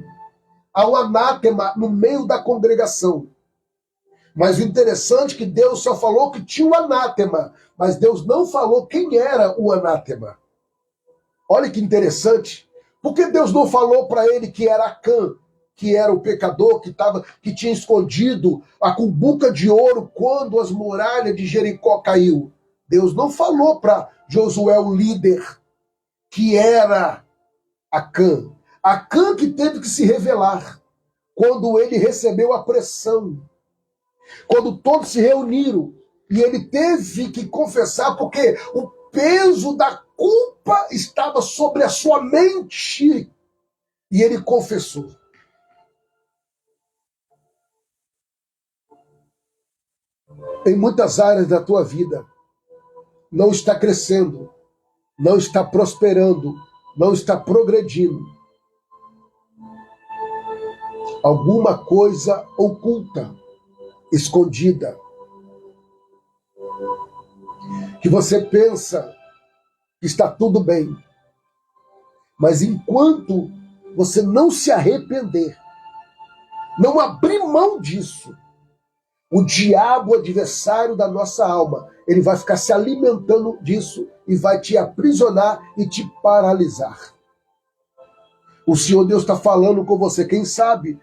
Há um anátema no meio da congregação. Mas o interessante é que Deus só falou que tinha um anátema, mas Deus não falou quem era o anátema. Olha que interessante. Por que Deus não falou para ele que era Acã, que era o pecador que tinha escondido a cumbuca de ouro quando as muralhas de Jericó caiu? Deus não falou para Josué, o líder, que era Acã. Acã que teve que se revelar quando ele recebeu a pressão. Quando todos se reuniram e ele teve que confessar, porque o peso da culpa estava sobre a sua mente, e ele confessou. Em muitas áreas da tua vida, não está crescendo, não está prosperando, não está progredindo. Alguma coisa oculta, escondida, que você pensa que está tudo bem, mas enquanto você não se arrepender, não abrir mão disso, o diabo, o adversário da nossa alma, ele vai ficar se alimentando disso e vai te aprisionar e te paralisar. O Senhor Deus está falando com você. Quem sabe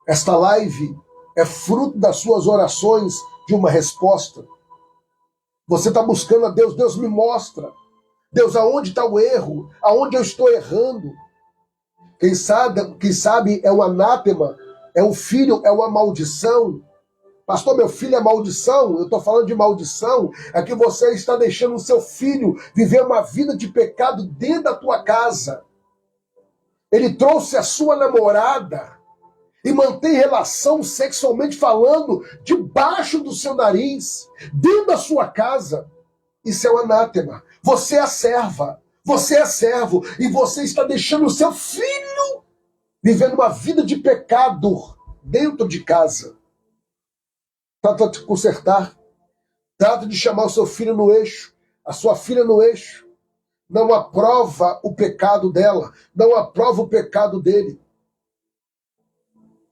esta live é fruto das suas orações de uma resposta. Você está buscando a Deus, Deus me mostra. Deus, aonde está o erro? Aonde eu estou errando? Quem sabe é um anátema, é um filho, é uma maldição. Pastor, meu filho é maldição? Eu estou falando de maldição. É que você está deixando o seu filho viver uma vida de pecado dentro da tua casa. Ele trouxe a sua namorada e mantém relação sexualmente falando debaixo do seu nariz, dentro da sua casa. Isso é um anátema. Você é serva, você é servo, e você está deixando o seu filho vivendo uma vida de pecado dentro de casa. Trata de consertar, trata de chamar o seu filho no eixo, a sua filha no eixo. Não aprova o pecado dela, não aprova o pecado dele.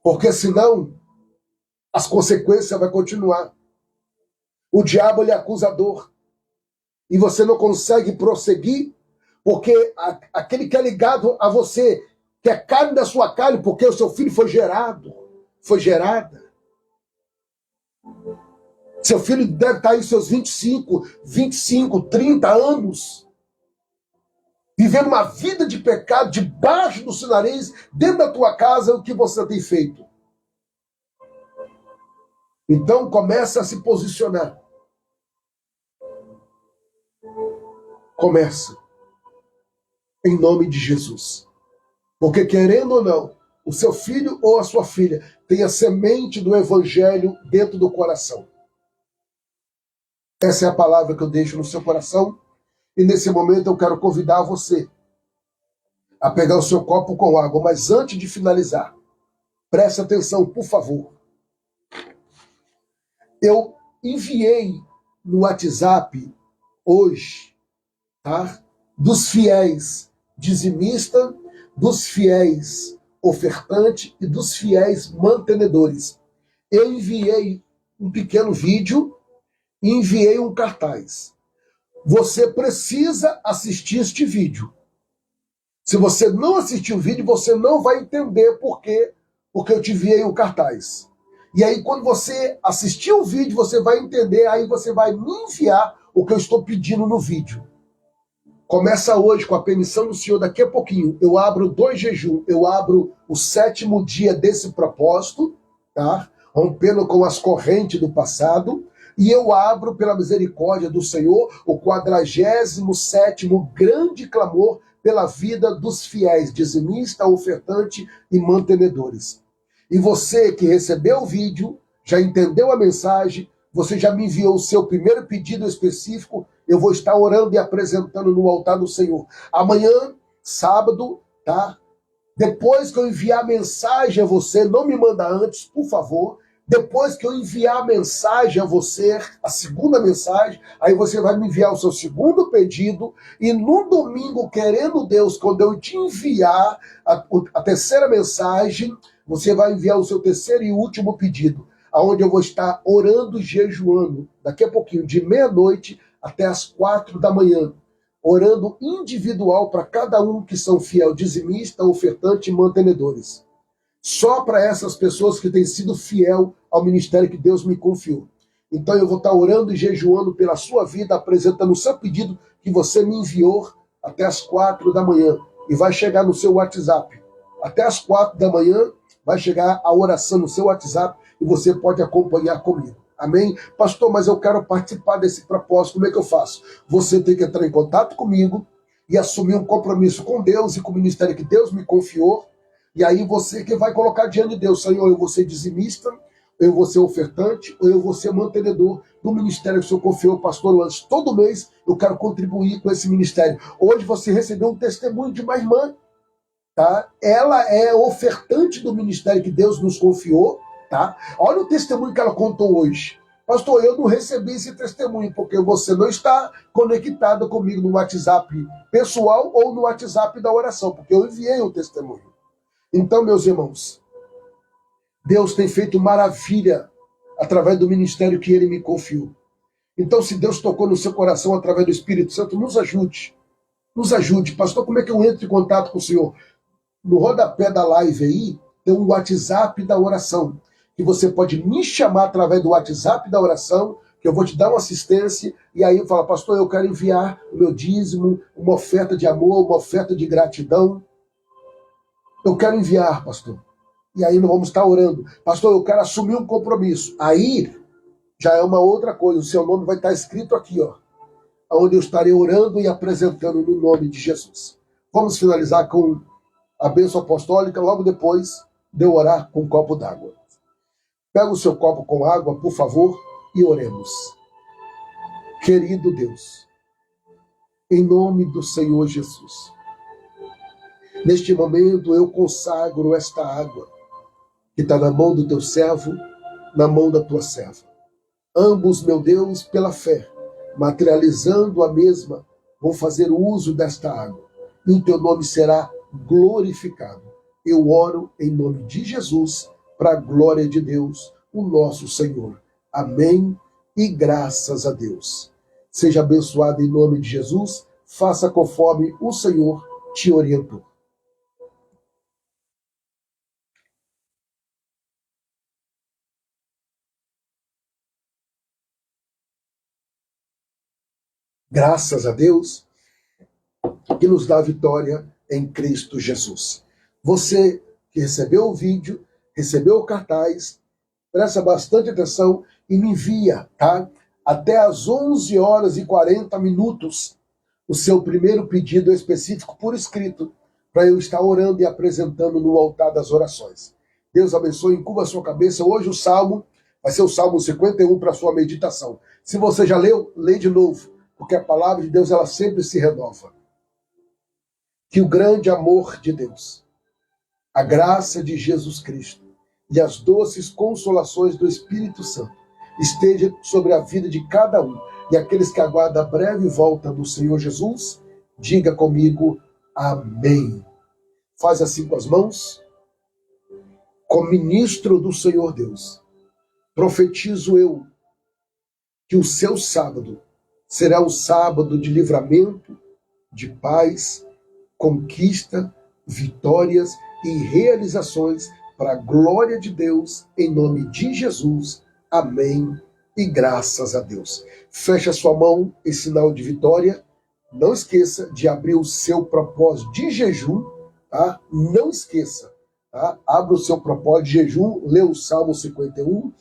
Porque senão as consequências vão continuar. O diabo ele é acusador. E você não consegue prosseguir porque aquele que é ligado a você, que é carne da sua carne, porque o seu filho foi gerado, foi gerada. Seu filho deve estar em seus 25, 30 anos, vivendo uma vida de pecado debaixo do seu nariz, dentro da tua casa, o que você tem feito. Então começa a se posicionar. Começa. Em nome de Jesus. Porque querendo ou não, o seu filho ou a sua filha tem a semente do evangelho dentro do coração. Essa é a palavra que eu deixo no seu coração. E nesse momento eu quero convidar você a pegar o seu copo com água. Mas antes de finalizar, preste atenção, por favor. Eu enviei no WhatsApp hoje, tá? Dos fiéis dizimista, dos fiéis ofertante e dos fiéis mantenedores. Eu enviei um pequeno vídeo e enviei um cartaz. Você precisa assistir este vídeo. Se você não assistir o vídeo, você não vai entender porque eu te enviei o cartaz. E aí, quando você assistir o vídeo, você vai entender, aí você vai me enviar o que eu estou pedindo no vídeo. Começa hoje com a permissão do Senhor, daqui a pouquinho. Eu abro 2 jejuns, eu abro o 7º dia desse propósito, tá? Rompendo com as correntes do passado. E eu abro, pela misericórdia do Senhor, o 47º grande clamor pela vida dos fiéis, dizimista, ofertante e mantenedores. E você que recebeu o vídeo, já entendeu a mensagem, você já me enviou o seu primeiro pedido específico, eu vou estar orando e apresentando no altar do Senhor. Amanhã, sábado, tá? Depois que eu enviar a mensagem a você, não me manda antes, por favor. Depois que eu enviar a mensagem a você, a segunda mensagem, aí você vai me enviar o seu segundo pedido, e no domingo, querendo Deus, quando eu te enviar a terceira mensagem, você vai enviar o seu terceiro e último pedido, aonde eu vou estar orando e jejuando, daqui a pouquinho, de meia-noite até as 4 da manhã, orando individual para cada um que são fiel, dizimista, ofertante e mantenedores. Só para essas pessoas que têm sido fiel ao ministério que Deus me confiou. Então eu vou estar orando e jejuando pela sua vida, apresentando o seu pedido que você me enviou até as 4 da manhã. E vai chegar no seu WhatsApp. Até as 4 da manhã vai chegar a oração no seu WhatsApp e você pode acompanhar comigo. Amém? Pastor, mas eu quero participar desse propósito. Como é que eu faço? Você tem que entrar em contato comigo e assumir um compromisso com Deus e com o ministério que Deus me confiou. E aí você que vai colocar diante de Deus, Senhor, eu vou ser dizimista, eu vou ser ofertante, ou eu vou ser mantenedor do ministério que o Senhor confiou, pastor antes. Todo mês eu quero contribuir com esse ministério. Hoje você recebeu um testemunho de uma irmã, tá? Ela é ofertante do ministério que Deus nos confiou, tá? Olha o testemunho que ela contou hoje. Pastor, eu não recebi esse testemunho porque você não está conectado comigo no WhatsApp pessoal ou no WhatsApp da oração, porque eu enviei o testemunho. Então, meus irmãos, Deus tem feito maravilha através do ministério que Ele me confiou. Então, se Deus tocou no seu coração através do Espírito Santo, nos ajude. Nos ajude. Pastor, como é que eu entro em contato com o Senhor? No rodapé da live aí, tem um WhatsApp da oração, que você pode me chamar através do WhatsApp da oração, que eu vou te dar uma assistência, e aí fala, pastor, eu quero enviar o meu dízimo, uma oferta de amor, uma oferta de gratidão. Eu quero enviar, pastor. E aí nós vamos estar orando. Pastor, eu quero assumir um compromisso. Aí já é uma outra coisa, o seu nome vai estar escrito aqui, ó, onde eu estarei orando e apresentando no nome de Jesus. Vamos finalizar com a bênção apostólica, logo depois de eu orar com um copo d'água. Pega o seu copo com água, por favor, e oremos. Querido Deus, em nome do Senhor Jesus, neste momento eu consagro esta água, que está na mão do teu servo, na mão da tua serva. Ambos, meu Deus, pela fé, materializando a mesma, vão fazer uso desta água, e o teu nome será glorificado. Eu oro em nome de Jesus, para a glória de Deus, o nosso Senhor. Amém e graças a Deus. Seja abençoado em nome de Jesus, faça conforme o Senhor te orientou. Graças a Deus, que nos dá vitória em Cristo Jesus. Você que recebeu o vídeo, recebeu o cartaz, presta bastante atenção e me envia, tá? Até às 11 horas e 40 minutos, o seu primeiro pedido específico por escrito, para eu estar orando e apresentando no altar das orações. Deus abençoe, encurva a sua cabeça. Hoje o Salmo vai ser o Salmo 51 para a sua meditação. Se você já leu, lê de novo, porque a palavra de Deus ela sempre se renova. Que o grande amor de Deus, a graça de Jesus Cristo e as doces consolações do Espírito Santo esteja sobre a vida de cada um. E aqueles que aguardam a breve volta do Senhor Jesus, diga comigo, amém. Faz assim com as mãos. Como ministro do Senhor Deus, profetizo eu que o seu sábado será um sábado de livramento, de paz, conquista, vitórias e realizações para a glória de Deus, em nome de Jesus. Amém e graças a Deus. Feche a sua mão em sinal de vitória. Não esqueça de abrir o seu propósito de jejum, tá? Não esqueça, tá? Abra o seu propósito de jejum, lê o Salmo 51.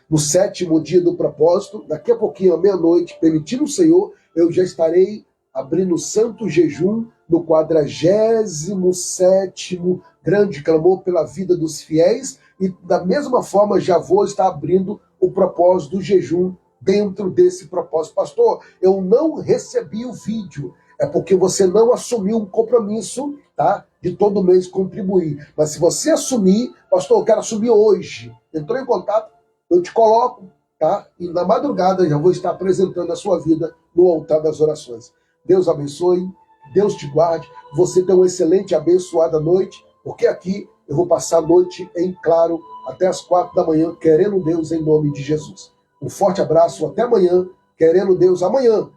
No 7º dia do propósito, daqui a pouquinho, à meia-noite, permitindo o Senhor, eu já estarei abrindo o santo jejum no 47º grande clamor pela vida dos fiéis, e da mesma forma já vou estar abrindo o propósito do jejum dentro desse propósito. Pastor, eu não recebi o vídeo, é porque você não assumiu um compromisso, tá? De todo mês contribuir. Mas se você assumir, pastor, eu quero assumir hoje. Entrou em contato, eu te coloco, tá? E na madrugada já vou estar apresentando a sua vida no altar das orações. Deus abençoe, Deus te guarde, você tem uma excelente e abençoada noite, porque aqui eu vou passar a noite em claro até as 4 da manhã, querendo Deus em nome de Jesus. Um forte abraço, até amanhã, querendo Deus amanhã,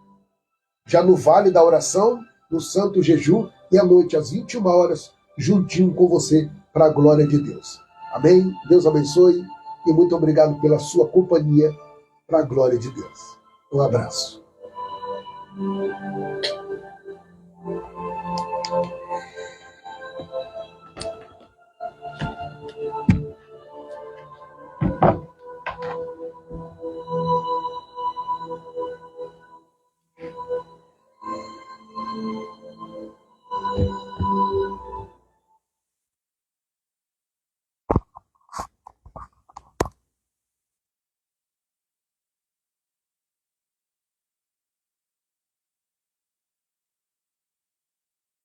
já no Vale da Oração, no Santo Jejum, e à noite às 21 horas, juntinho com você, para a glória de Deus. Amém? Deus abençoe e muito obrigado pela sua companhia, para a glória de Deus. Um abraço.